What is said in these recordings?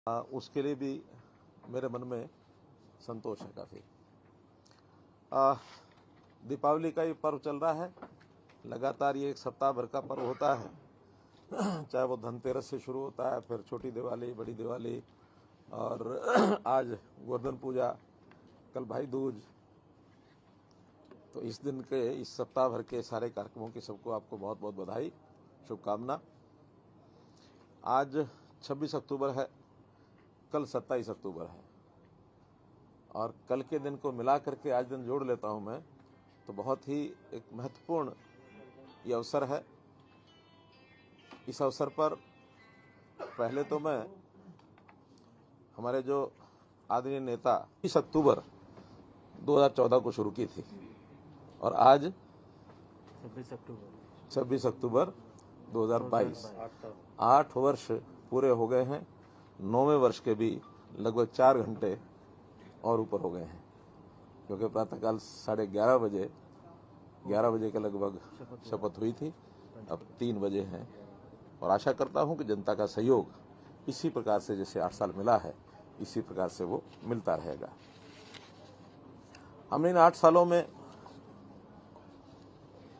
उसके लिए भी मेरे मन में संतोष है काफ़ी। दीपावली का ये पर्व चल रहा है, लगातार ये एक सप्ताह भर का पर्व होता है। चाहे वो धनतेरस से शुरू होता है, फिर छोटी दिवाली, बड़ी दिवाली, और आज गोवर्धन पूजा, कल भाई दूज। तो इस दिन के, इस सप्ताह भर के सारे कार्यक्रमों की सबको आपको बहुत बहुत बधाई, शुभकामना। आज 26 अक्टूबर है, कल 27 अक्टूबर है, और कल के दिन को मिला करके आज दिन जोड़ लेता हूं मैं, तो बहुत ही एक महत्वपूर्ण ये अवसर है। इस अवसर पर पहले तो मैं हमारे जो आदरणीय नेता 20 अक्टूबर 2014 को शुरू की थी, और आज 26 अक्टूबर 2022, 8 वर्ष पूरे हो गए हैं। 9वें वर्ष के भी लगभग 4 घंटे और ऊपर हो गए हैं, क्योंकि प्रातःकाल 11:30 बजे के लगभग शपथ हुई थी, अब 3 बजे हैं। और आशा करता हूं कि जनता का सहयोग इसी प्रकार से, जैसे 8 साल मिला है, इसी प्रकार से वो मिलता रहेगा। हमने इन 8 सालों में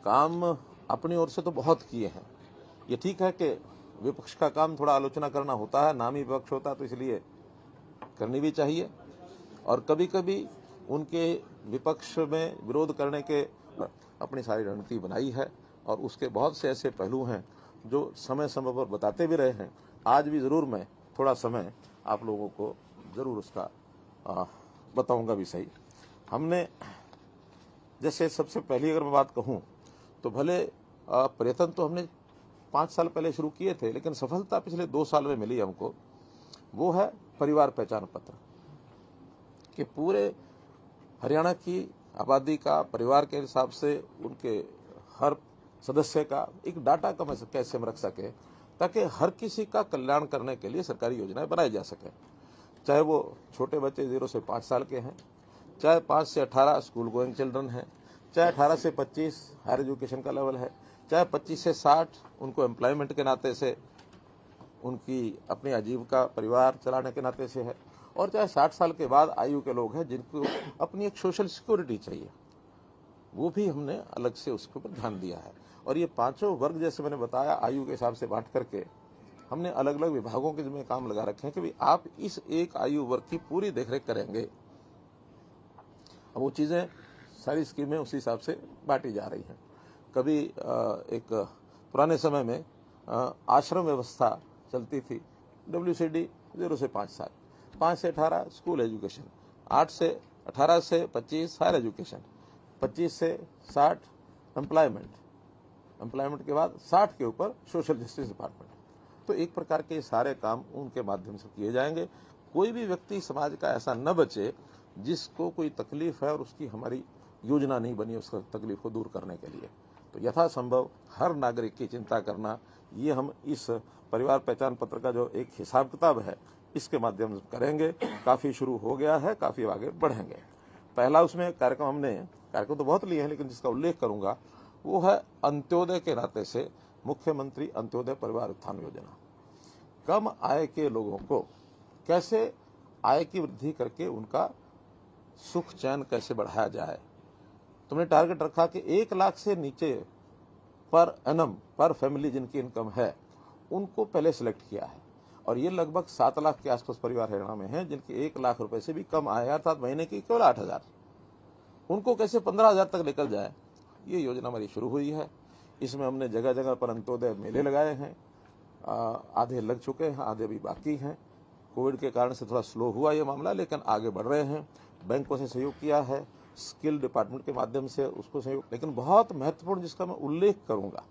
काम अपनी ओर से तो बहुत किए हैं। ये ठीक है कि विपक्ष का काम थोड़ा आलोचना करना होता है, नामी विपक्ष होता है, तो इसलिए करनी भी चाहिए। और कभी कभी उनके विपक्ष में विरोध करने के अपनी सारी रणनीति बनाई है, और उसके बहुत से ऐसे पहलू हैं जो समय समय पर बताते भी रहे हैं। आज भी जरूर मैं थोड़ा समय आप लोगों को जरूर उसका बताऊंगा भी सही। हमने, जैसे सबसे पहली अगर मैं बात कहूं तो भले प्रयत्न तो हमने 5 साल पहले शुरू किए थे, लेकिन सफलता पिछले 2 साल में मिली हमको। वो है परिवार पहचान पत्र, कि पूरे हरियाणा की आबादी का परिवार के हिसाब से उनके हर सदस्य का एक डाटा कैसे हम रख सके, ताकि हर किसी का कल्याण करने के लिए सरकारी योजनाएं बनाई जा सके। चाहे वो छोटे बच्चे 0 से 5 साल के हैं, चाहे 5 से 18 स्कूल गोइंग चिल्ड्रन हैं, चाहे 18 से 25 हायर एजुकेशन का लेवल है, चाहे 25 से 60 उनको एम्प्लॉयमेंट के नाते से उनकी अपनी आजीविका परिवार चलाने के नाते से है, और चाहे 60 साल के बाद आयु के लोग हैं जिनको अपनी एक सोशल सिक्योरिटी चाहिए, वो भी हमने अलग से उसके ऊपर ध्यान दिया है। और ये 5 वर्ग, जैसे मैंने बताया, आयु के हिसाब से बांट करके हमने अलग अलग विभागों के जिम्मे काम लगा रखे हैं कि भाई आप इस एक आयु वर्ग की पूरी देखरेख करेंगे। अब वो चीजें, सारी स्कीमें उसी हिसाब से बांटी जा रही हैं। कभी एक पुराने समय में आश्रम व्यवस्था चलती थी, WCD 0 से 5 साल, 5 से 18 स्कूल एजुकेशन, 8 से 18 से 25 हायर एजुकेशन, 25 से 60 एम्प्लॉयमेंट के बाद 60 के ऊपर सोशल जस्टिस डिपार्टमेंट। तो एक प्रकार के सारे काम उनके माध्यम से किए जाएंगे। कोई भी व्यक्ति समाज का ऐसा न बचे जिसको कोई तकलीफ है और उसकी हमारी योजना नहीं बनी उस तकलीफ को दूर करने के लिए। तो यथासंभव हर नागरिक की चिंता करना, ये हम इस परिवार पहचान पत्र का जो एक हिसाब किताब है, इसके माध्यम से करेंगे। काफी शुरू हो गया है, काफी आगे बढ़ेंगे। पहला उसमें कार्यक्रम तो बहुत लिए हैं, लेकिन जिसका उल्लेख करूंगा वो है अंत्योदय के नाते से मुख्यमंत्री अंत्योदय परिवार उत्थान योजना। कम आय के लोगों को कैसे आय की वृद्धि करके उनका सुख चैन कैसे बढ़ाया जाए। तुमने टारगेट रखा कि 1 लाख से नीचे पर एनम पर फैमिली जिनकी इनकम है, उनको पहले सिलेक्ट किया है, और ये लगभग 7 लाख के आसपास परिवार हरियाणा में हैं जिनकी 1 लाख रुपए से भी कम आय, अर्थात महीने की केवल 8,000, उनको कैसे 15,000 तक लेकर जाए, ये योजना हमारी शुरू हुई है। इसमें हमने जगह जगह पर अंत्योदय मेले लगाए हैं, आधे लग चुके हैं, आधे अभी बाकी हैं। कोविड के कारण से थोड़ा स्लो हुआ ये मामला, लेकिन आगे बढ़ रहे हैं। बैंकों से सहयोग किया है, स्किल डिपार्टमेंट के माध्यम से उसको सहयोग। लेकिन बहुत महत्वपूर्ण जिसका मैं उल्लेख करूंगा,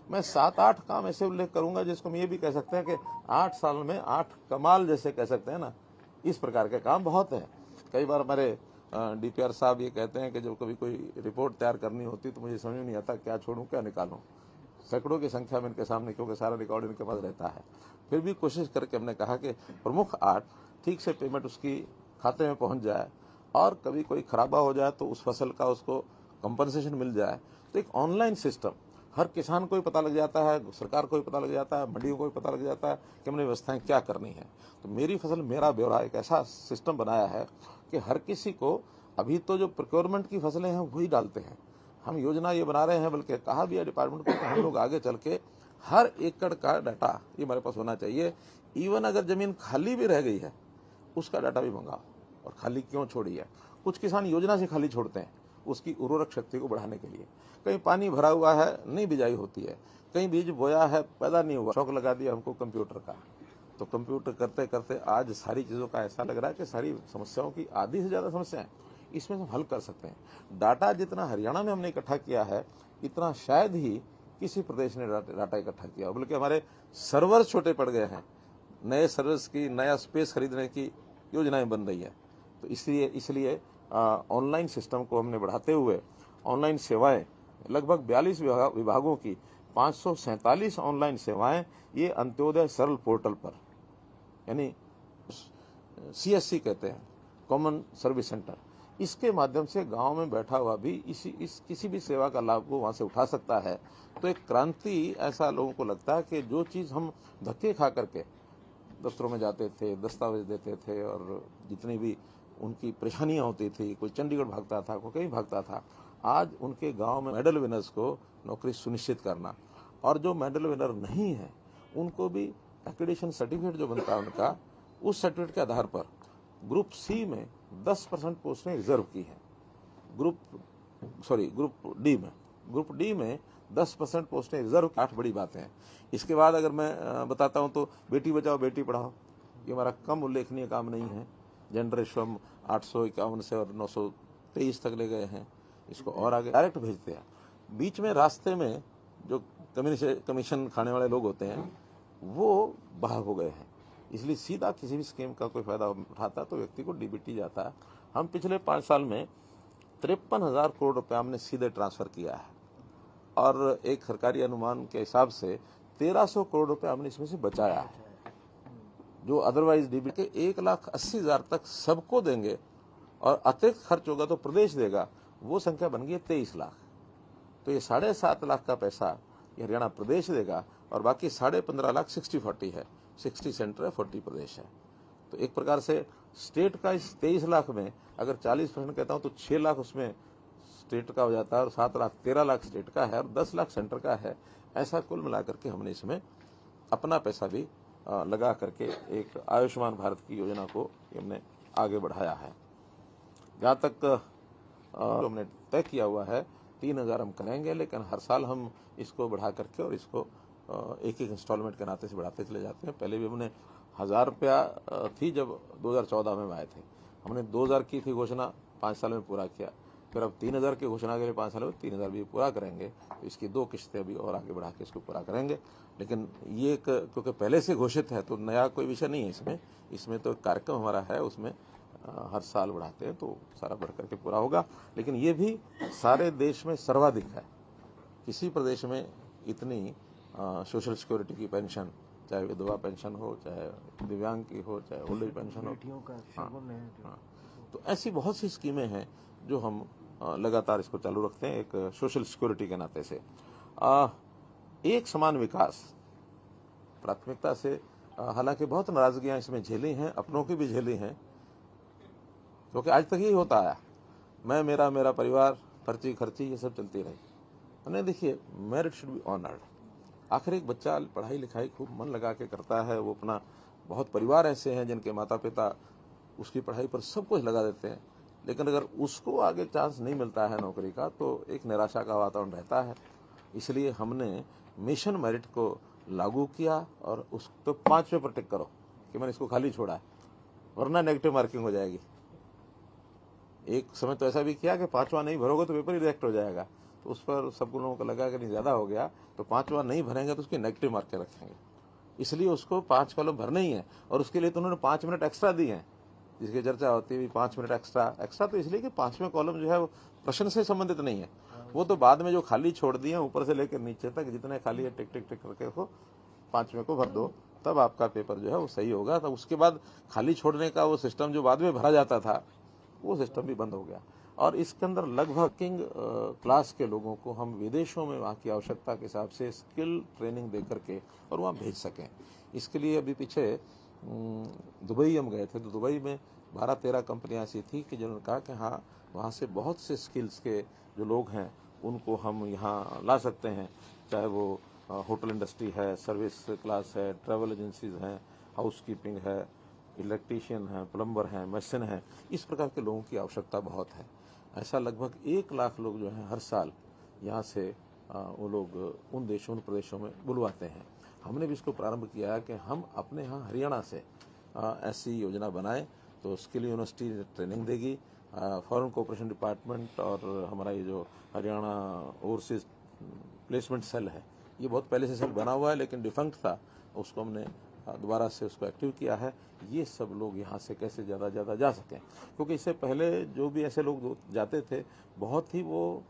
मैं 7-8 काम ऐसे उल्लेख करूंगा जिसको हम ये भी कह सकते हैं कि 8 साल में 8 कमाल जैसे कह सकते हैं ना, इस प्रकार के काम बहुत हैं। कई बार हमारे DPR साहब ये कहते हैं कि जब कभी कोई रिपोर्ट तैयार करनी होती तो मुझे समझ में नहीं आता क्या छोड़ूं क्या निकालूं। सैकड़ों की संख्या में इनके सामने, क्योंकि सारा रिकॉर्ड इनके पास रहता है। फिर भी कोशिश करके हमने कहा कि प्रमुख 8 ठीक से पेमेंट उसकी खाते में पहुंच जाए, और कभी कोई खराबा हो जाए तो उस फसल का उसको कंपनसेशन मिल जाए। तो एक ऑनलाइन सिस्टम हर किसान को ही पता लग जाता है, सरकार को ही पता लग जाता है, मंडियों को भी पता लग जाता है कि हमने व्यवस्थाएं क्या करनी है। तो मेरी फसल मेरा ब्यौरा एक ऐसा सिस्टम बनाया है कि हर किसी को, अभी तो जो प्रोक्योरमेंट की फसलें हैं वही डालते हैं, हम योजना ये बना रहे हैं, बल्कि कहा भी है डिपार्टमेंट को कि हम लोग आगे चल के हर एकड़ का डाटा ये हमारे पास होना चाहिए। इवन अगर जमीन खाली भी रह गई है उसका डाटा भी मंगाओ, और खाली क्यों छोड़ी है। कुछ किसान योजना से खाली छोड़ते हैं उसकी उर्वरक शक्ति को बढ़ाने के लिए। कहीं पानी भरा हुआ है, नहीं बिजाई होती है, कहीं बीज बोया है, पैदा नहीं हुआ, शौक लगा दिया हमको कंप्यूटर का। तो कंप्यूटर करते करते आज सारी चीज़ों का ऐसा लग रहा है कि सारी समस्याओं की आधी से ज़्यादा समस्याएं इसमें हम हल कर सकते हैं। डाटा जितना हरियाणा में हमने इकट्ठा किया है इतना शायद ही किसी प्रदेश ने डाटा इकट्ठा किया, बल्कि हमारे सर्वर छोटे पड़ गए हैं। नए सर्वर्स की, नया स्पेस खरीदने की योजनाएं बन रही है। तो इसलिए ऑनलाइन सिस्टम को हमने बढ़ाते हुए ऑनलाइन सेवाएं लगभग 42 विभागों की 547 ऑनलाइन सेवाएं ये अंत्योदय सरल पोर्टल पर, यानी CSC कहते हैं, कॉमन सर्विस सेंटर, इसके माध्यम से गांव में बैठा हुआ भी किसी भी सेवा का लाभ वो वहां से उठा सकता है। तो एक क्रांति ऐसा लोगों को लगता है कि जो चीज हम धक्के खा करके दफ्तरों में जाते थे, दस्तावेज देते थे, और जितनी भी उनकी परेशानियां होती थी, कोई चंडीगढ़ भागता था, कोई कहीं भागता था, आज उनके गांव में मेडल विनर्स को नौकरी सुनिश्चित करना, और जो मेडल विनर नहीं है उनको भी एक्रेडिटेशन सर्टिफिकेट जो बनता है उनका, उस सर्टिफिकेट के आधार पर ग्रुप C में 10% पोस्टें रिजर्व की हैं। ग्रुप डी में 10% पोस्टें रिजर्व, 8 बड़ी बातें हैं। इसके बाद अगर मैं बताता हूं तो बेटी बचाओ बेटी पढ़ाओ, ये हमारा कम उल्लेखनीय काम नहीं है। जेंडर रेशो हम 851 से और 923 तक ले गए हैं, इसको और आगे डायरेक्ट भेजते हैं। बीच में रास्ते में जो कमीशन खाने वाले लोग होते हैं वो बाहर हो गए हैं, इसलिए सीधा किसी भी स्कीम का कोई फायदा उठाता तो व्यक्ति को DBT जाता है। हम पिछले 5 साल में 53,000 करोड़ रुपया हमने सीधे ट्रांसफर किया है, और एक सरकारी अनुमान के हिसाब से 1300 करोड़ रुपया हमने इसमें से बचाया है, जो अदरवाइज DBT के 1,80,000 तक सबको देंगे, और अतिरिक्त खर्च होगा तो प्रदेश देगा, वो संख्या बन गई 23 लाख। तो ये 7.5 लाख का पैसा ये हरियाणा प्रदेश देगा, और बाकी 15.5 लाख 60-40 है, 60 सेंटर है, 40 प्रदेश है। तो एक प्रकार से स्टेट का इस 23 लाख में अगर 40% कहता हूं तो 6 लाख उसमें स्टेट का हो जाता है, और 7 लाख 13 लाख स्टेट का है, और 10 लाख सेंटर का है। ऐसा कुल मिलाकर के हमने इसमें अपना पैसा भी लगा करके एक आयुष्मान भारत की योजना को हमने आगे बढ़ाया है। जहाँ तक हमने तय किया हुआ है 3,000 हम करेंगे, लेकिन हर साल हम इसको बढ़ा करके और इसको एक इंस्टॉलमेंट के नाते से बढ़ाते चले जाते हैं। पहले भी हमने 1,000 रुपया थी जब 2014 में आए थे, हमने 2,000 की थी घोषणा, 5 साल में पूरा किया। फिर अब 3,000 की घोषणा के लिए 5 साल में 3,000 भी पूरा करेंगे। तो इसकी 2 किस्तें भी और आगे बढ़ा के इसको पूरा करेंगे। लेकिन ये क्योंकि पहले से घोषित है तो नया कोई विषय नहीं है इसमें तो एक कार्यक्रम हमारा है, उसमें हर साल बढ़ाते हैं तो सारा बढ़ करके पूरा होगा। लेकिन ये भी सारे देश में सर्वाधिक है, किसी प्रदेश में इतनी सोशल सिक्योरिटी की पेंशन, चाहे विधवा पेंशन हो, चाहे दिव्यांग की हो, चाहे ओल्ड एज पेंशन हो, तो ऐसी बहुत सी स्कीमें हैं जो हम लगातार इसको चालू रखते हैं एक सोशल सिक्योरिटी के नाते से। एक समान विकास प्राथमिकता से, हालांकि बहुत नाराजगियां इसमें झेली हैं, अपनों की भी झेली हैं, क्योंकि आज तक यही होता आया, मैं मेरा परिवार, पर्ची खर्ची ये सब चलती रही। मैंने देखिए मेरिट शुड बी ऑनर्ड। आखिर एक बच्चा पढ़ाई लिखाई खूब मन लगा के करता है, वो अपना, बहुत परिवार ऐसे हैं जिनके माता पिता उसकी पढ़ाई पर सब कुछ लगा देते हैं, लेकिन अगर उसको आगे चांस नहीं मिलता है नौकरी का तो एक निराशा का वातावरण रहता है। इसलिए हमने मिशन मेरिट को लागू किया और उस तो 5वें पर टिक करो कि मैंने इसको खाली छोड़ा है, वरना नेगेटिव मार्किंग हो जाएगी। एक समय तो ऐसा भी किया कि 5वां नहीं भरोगे तो पेपर ही रिजेक्ट हो जाएगा, तो उस पर सब लोगों को लगा कि नहीं ज्यादा हो गया, तो 5वां नहीं भरेंगे तो उसकी नेगेटिव मार्कें रखेंगे, इसलिए उसको 5 कॉलम भरने ही है। और उसके लिए तो उन्होंने 5 मिनट एक्स्ट्रा दिए हैं, जिसकी चर्चा होती है 5 मिनट एक्स्ट्रा तो इसलिए कि 5वें कॉलम जो है वो प्रश्न से संबंधित नहीं है, वो तो बाद में जो खाली छोड़ दिए ऊपर से लेकर नीचे तक जितने खाली है टिक टिक टिक करके वो 5वें को भर दो, तब आपका पेपर जो है वो सही होगा। तब उसके बाद खाली छोड़ने का वो सिस्टम जो बाद में भरा जाता था वो सिस्टम भी बंद हो गया। और इसके अंदर लगभग किंग क्लास के लोगों को हम विदेशों में वहाँ की आवश्यकता के हिसाब से स्किल ट्रेनिंग दे करके और वहाँ भेज सकें। इसके लिए अभी पीछे दुबई हम गए थे, तो दुबई में 12-13 कंपनियां ऐसी थी कि जिन्होंने कहा कि हाँ, वहाँ से बहुत से स्किल्स के जो लोग हैं उनको हम यहाँ ला सकते हैं, चाहे वो होटल इंडस्ट्री है, सर्विस क्लास है, ट्रैवल एजेंसीज हैं, हाउसकीपिंग है, इलेक्ट्रीशियन है, प्लम्बर हैं, मशीन हैं। इस प्रकार के लोगों की आवश्यकता बहुत है। ऐसा लगभग 1 लाख लोग जो हैं हर साल यहाँ से वो लोग उन देशों उन प्रदेशों में बुलवाते हैं। हमने भी इसको प्रारंभ किया है कि हम अपने यहाँ हरियाणा से ऐसी योजना बनाएं, तो स्किल यूनिवर्सिटी ट्रेनिंग देगी, फॉरेन कोऑपरेशन डिपार्टमेंट और हमारा ये जो हरियाणा ओवरसीज प्लेसमेंट सेल है, ये बहुत पहले से सेल बना हुआ है लेकिन डिफंक्ट था, उसको हमने दोबारा से उसको एक्टिव किया है। ये सब लोग यहाँ से कैसे ज़्यादा ज़्यादा जा सकें, क्योंकि इससे पहले जो भी ऐसे लोग जाते थे बहुत ही वो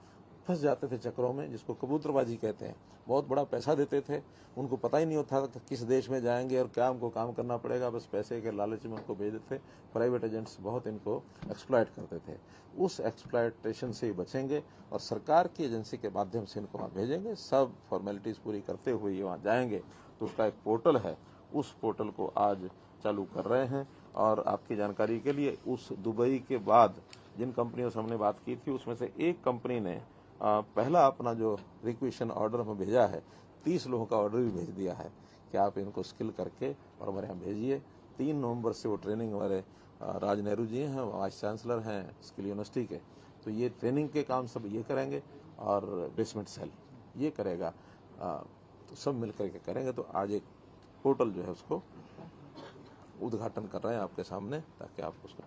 फंस जाते थे चक्रों में, जिसको कबूतरबाजी कहते हैं। बहुत बड़ा पैसा देते थे, उनको पता ही नहीं होता था कि किस देश में जाएंगे और क्या उनको काम करना पड़ेगा, बस पैसे के लालच में उनको भेज देते थे। प्राइवेट एजेंट्स बहुत इनको एक्सप्लॉइट करते थे। उस एक्सप्लॉइटेशन से ही बचेंगे और सरकार की एजेंसी के माध्यम से इनको वहाँ भेजेंगे। सब फॉर्मेलिटीज़ पूरी करते हुए ये वहाँ जाएंगे, तो उसका एक पोर्टल है, उस पोर्टल को आज चालू कर रहे हैं। और आपकी जानकारी के लिए, उस दुबई के बाद जिन कंपनियों से हमने बात की थी उसमें से एक कंपनी ने पहला अपना जो रिक्वेशन ऑर्डर हमें भेजा है, 30 लोगों का ऑर्डर भी भेज दिया है कि आप इनको स्किल करके और हमारे यहाँ भेजिए। 3 नवंबर से वो ट्रेनिंग हमारे राज नेहरू जी हैं, वाइस चांसलर हैं स्किल यूनिवर्सिटी के, तो ये ट्रेनिंग के काम सब ये करेंगे और प्लेसमेंट सेल ये करेगा, तो सब मिल करके करेंगे। तो आज एक पोर्टल जो है उसको उद्घाटन कर रहे हैं आपके सामने, ताकि आप उसको